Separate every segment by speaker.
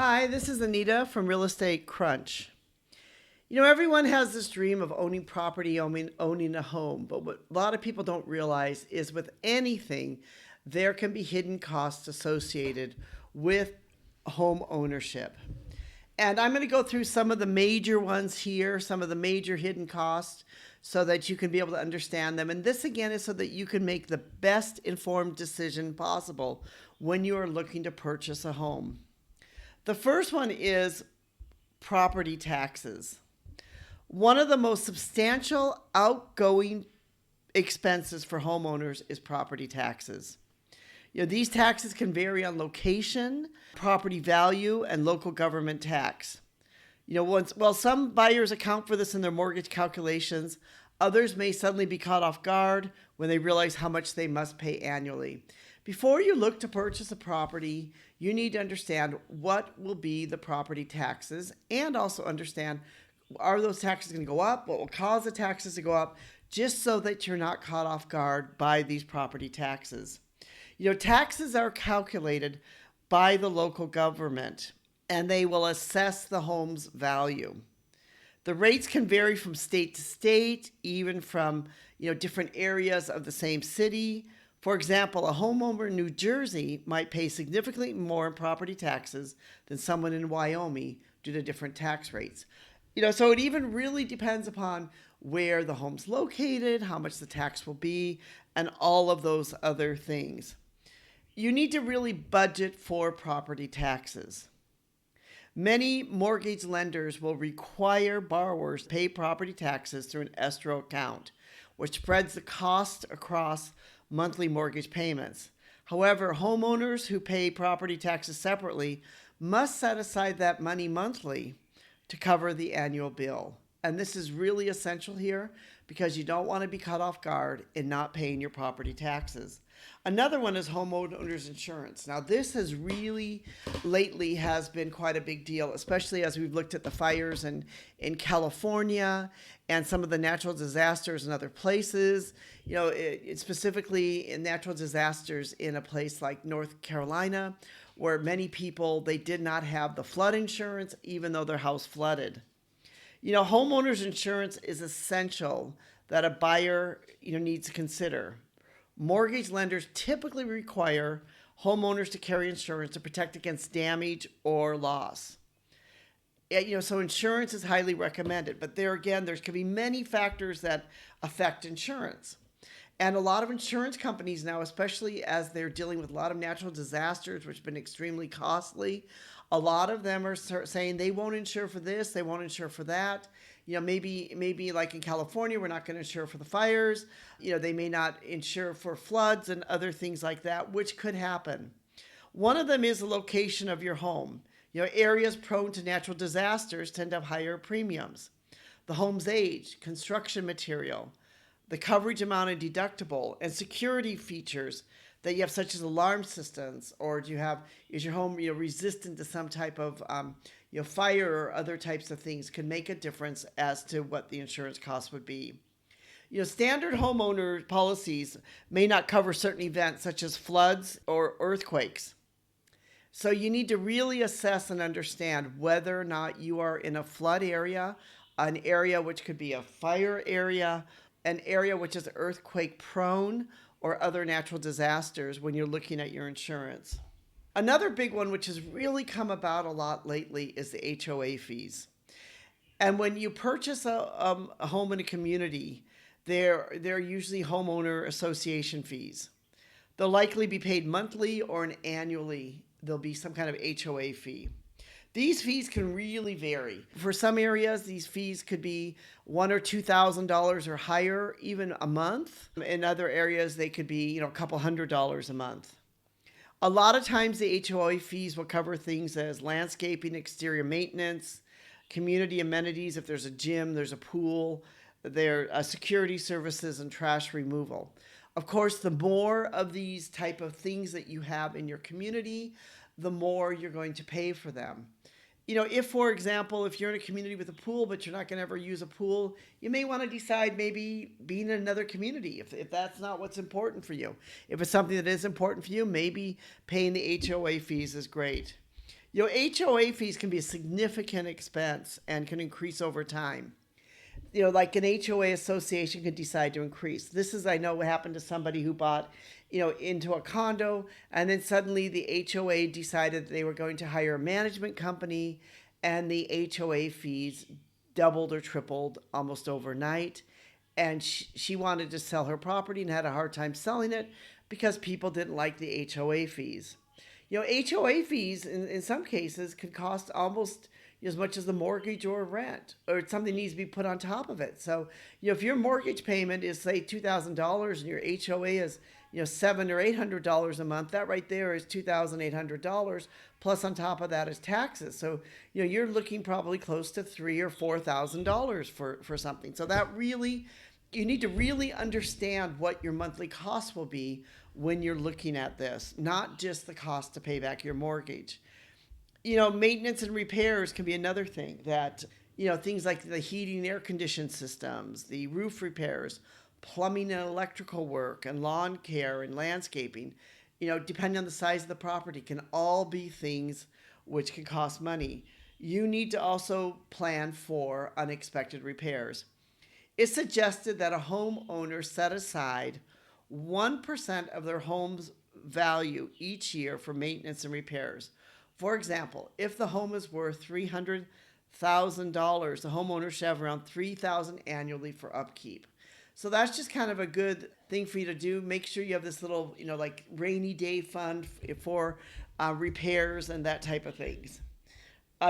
Speaker 1: Hi, this is Anita from Real Estate Crunch. Everyone has this dream of owning property, owning a home, but what a lot of people don't realize is with anything, there can be hidden costs associated with home ownership. And I'm going to go through some of the major ones here, some of the major hidden costs, so that you can be able to understand them. And this, again, is so that you can make the best informed decision possible when you are looking to purchase a home. The first one is property taxes. One of the most substantial outgoing expenses for homeowners is property taxes. These taxes can vary on location, property value, and local government tax. While some buyers account for this in their mortgage calculations, others may suddenly be caught off guard when they realize how much they must pay annually. Before you look to purchase a property, you need to understand what will be the property taxes and also understand, are those taxes going to go up? What will cause the taxes to go up? Just so that you're not caught off guard by these property taxes. Taxes are calculated by the local government and they will assess the home's value. The rates can vary from state to state, even from different areas of the same city. For example, a homeowner in New Jersey might pay significantly more in property taxes than someone in Wyoming due to different tax rates. So it even really depends upon where the home's located, how much the tax will be, and all of those other things. You need to really budget for property taxes. Many mortgage lenders will require borrowers to pay property taxes through an escrow account, which spreads the cost across monthly mortgage payments. However, homeowners who pay property taxes separately must set aside that money monthly to cover the annual bill. And this is really essential here because you don't want to be caught off guard in not paying your property taxes. Another one is homeowners insurance. Now, this has really lately has been quite a big deal, especially as we've looked at the fires in California and some of the natural disasters in other places. Specifically in natural disasters in a place like North Carolina, where many people, they did not have the flood insurance, even though their house flooded. Homeowners insurance is essential that a buyer, needs to consider. Mortgage lenders typically require homeowners to carry insurance to protect against damage or loss. So insurance is highly recommended, but there can be many factors that affect insurance. And a lot of insurance companies now, especially as they're dealing with a lot of natural disasters, which have been extremely costly, a lot of them are saying they won't insure for this, they won't insure for that. Maybe like in California, we're not going to insure for the fires. They may not insure for floods and other things like that, which could happen. One of them is the location of your home. Areas prone to natural disasters tend to have higher premiums. The home's age, construction material, the coverage amount and deductible, and security features that you have, such as alarm systems, or is your home resistant to some type of fire or other types of things, can make a difference as to what the insurance cost would be. Standard homeowner policies may not cover certain events such as floods or earthquakes. So you need to really assess and understand whether or not you are in a flood area, an area which could be a fire area, an area which is earthquake prone, or other natural disasters when you're looking at your insurance. Another big one, which has really come about a lot lately, is the HOA fees. And when you purchase a home in a community, they're usually homeowner association fees. They'll likely be paid monthly or annually. There'll be some kind of HOA fee. These fees can really vary. For some areas, these fees could be $1,000 or $2,000 or higher, even a month. In other areas, they could be, a couple $100 a month. A lot of times, the HOA fees will cover things as landscaping, exterior maintenance, community amenities. If there's a gym, there's a pool, there are security services and trash removal. Of course, the more of these type of things that you have in your community, the more you're going to pay for them. If, for example, if you're in a community with a pool, but you're not going to ever use a pool, you may want to decide maybe being in another community if that's not what's important for you. If it's something that is important for you, maybe paying the HOA fees is great. HOA fees can be a significant expense and can increase over time. Like an HOA association could decide to increase. This is, I know, what happened to somebody who bought, into a condo, and then suddenly the HOA decided they were going to hire a management company, and the HOA fees doubled or tripled almost overnight. And she wanted to sell her property and had a hard time selling it because people didn't like the HOA fees. HOA fees in some cases could cost almost as much as the mortgage or rent, or something needs to be put on top of it. So, if your mortgage payment is say $2,000 and your HOA is $700 or $800 a month, that right there is $2,800. Plus, on top of that is taxes. So, you're looking probably close to $3,000 or $4,000 for something. So that really, you need to really understand what your monthly costs will be when you're looking at this, not just the cost to pay back your mortgage. Maintenance and repairs can be another thing that, things like the heating and air condition systems, the roof repairs, plumbing and electrical work, and lawn care and landscaping, depending on the size of the property, can all be things which can cost money. You need to also plan for unexpected repairs. It's suggested that a homeowner set aside 1% of their home's value each year for maintenance and repairs. For example, if the home is worth $300,000, the homeowner should have around $3,000 annually for upkeep. So that's just kind of a good thing for you to do. Make sure you have this little, like rainy day fund for repairs and that type of things.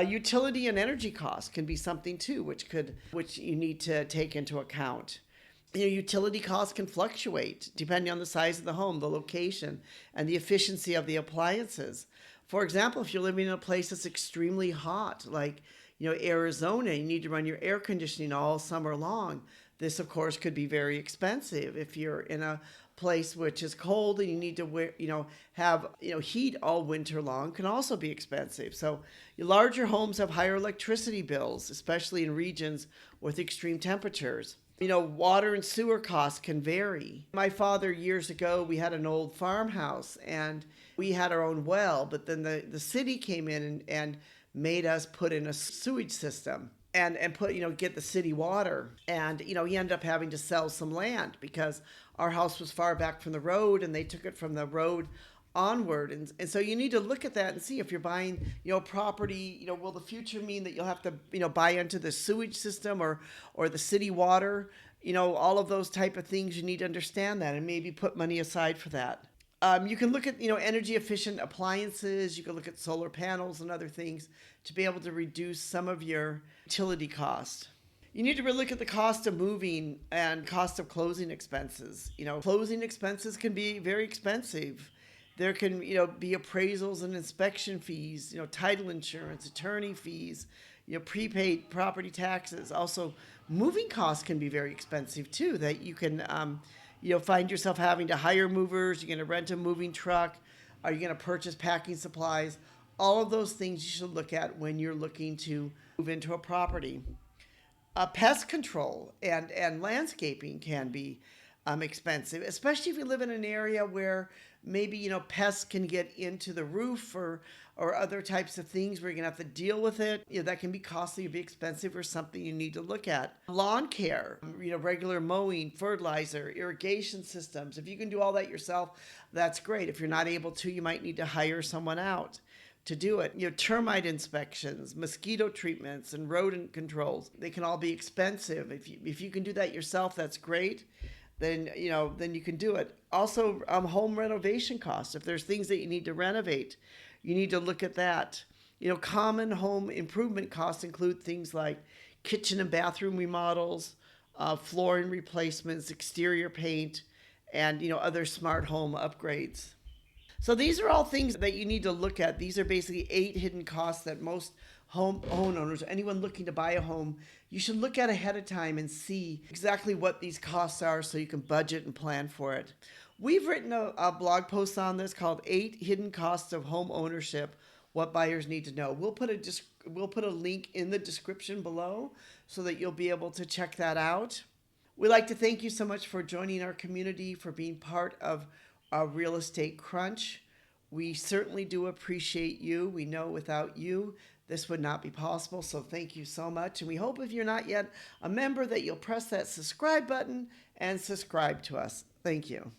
Speaker 1: Utility and energy costs can be something too, which you need to take into account. Utility costs can fluctuate depending on the size of the home, the location, and the efficiency of the appliances. For example, if you're living in a place that's extremely hot, like Arizona, you need to run your air conditioning all summer long. This, of course, could be very expensive. If you're in a place which is cold and you need to have heat all winter long, can also be expensive. So larger homes have higher electricity bills, especially in regions with extreme temperatures. Water and sewer costs can vary. My father, years ago, we had an old farmhouse and we had our own well, but then the city came in and made us put in a sewage system and put, get the city water. And, he ended up having to sell some land because our house was far back from the road and they took it from the road onward. And so you need to look at that and see if you're buying, property, will the future mean that you'll have to, buy into the sewage system or the city water, all of those type of things. You need to understand that and maybe put money aside for that. You can look at, energy efficient appliances. You can look at solar panels and other things to be able to reduce some of your utility costs. You need to really look at the cost of moving and cost of closing expenses. Closing expenses can be very expensive. There can, be appraisals and inspection fees, title insurance, attorney fees, prepaid property taxes. Also, moving costs can be very expensive too. That you can, find yourself having to hire movers. You're going to rent a moving truck. Are you going to purchase packing supplies? All of those things you should look at when you're looking to move into a property. Pest control and landscaping can be expensive, especially if you live in an area where maybe pests can get into the roof or other types of things where you're gonna have to deal with it. That can be costly, be expensive, or something you need to look at. Lawn care, regular mowing, fertilizer, irrigation systems. If you can do all that yourself, that's great. If you're not able to, you might need to hire someone out to do it. Termite inspections, mosquito treatments, and rodent controls. They can all be expensive. If you can do that yourself, that's great. Then you can do it. Also, home renovation costs. If there's things that you need to renovate, you need to look at that. Common home improvement costs include things like kitchen and bathroom remodels, flooring replacements, exterior paint, and other smart home upgrades. So these are all things that you need to look at. These are basically 8 hidden costs that most homeowners, anyone looking to buy a home, you should look at ahead of time and see exactly what these costs are so you can budget and plan for it. We've written a blog post on this called 8 Hidden Costs of Home Ownership, What Buyers Need to Know. We'll put a link in the description below so that you'll be able to check that out. We'd like to thank you so much for joining our community, for being part of Real Estate Crunch. We certainly do appreciate you. We know without you, this would not be possible. So thank you so much. And we hope if you're not yet a member that you'll press that subscribe button and subscribe to us. Thank you.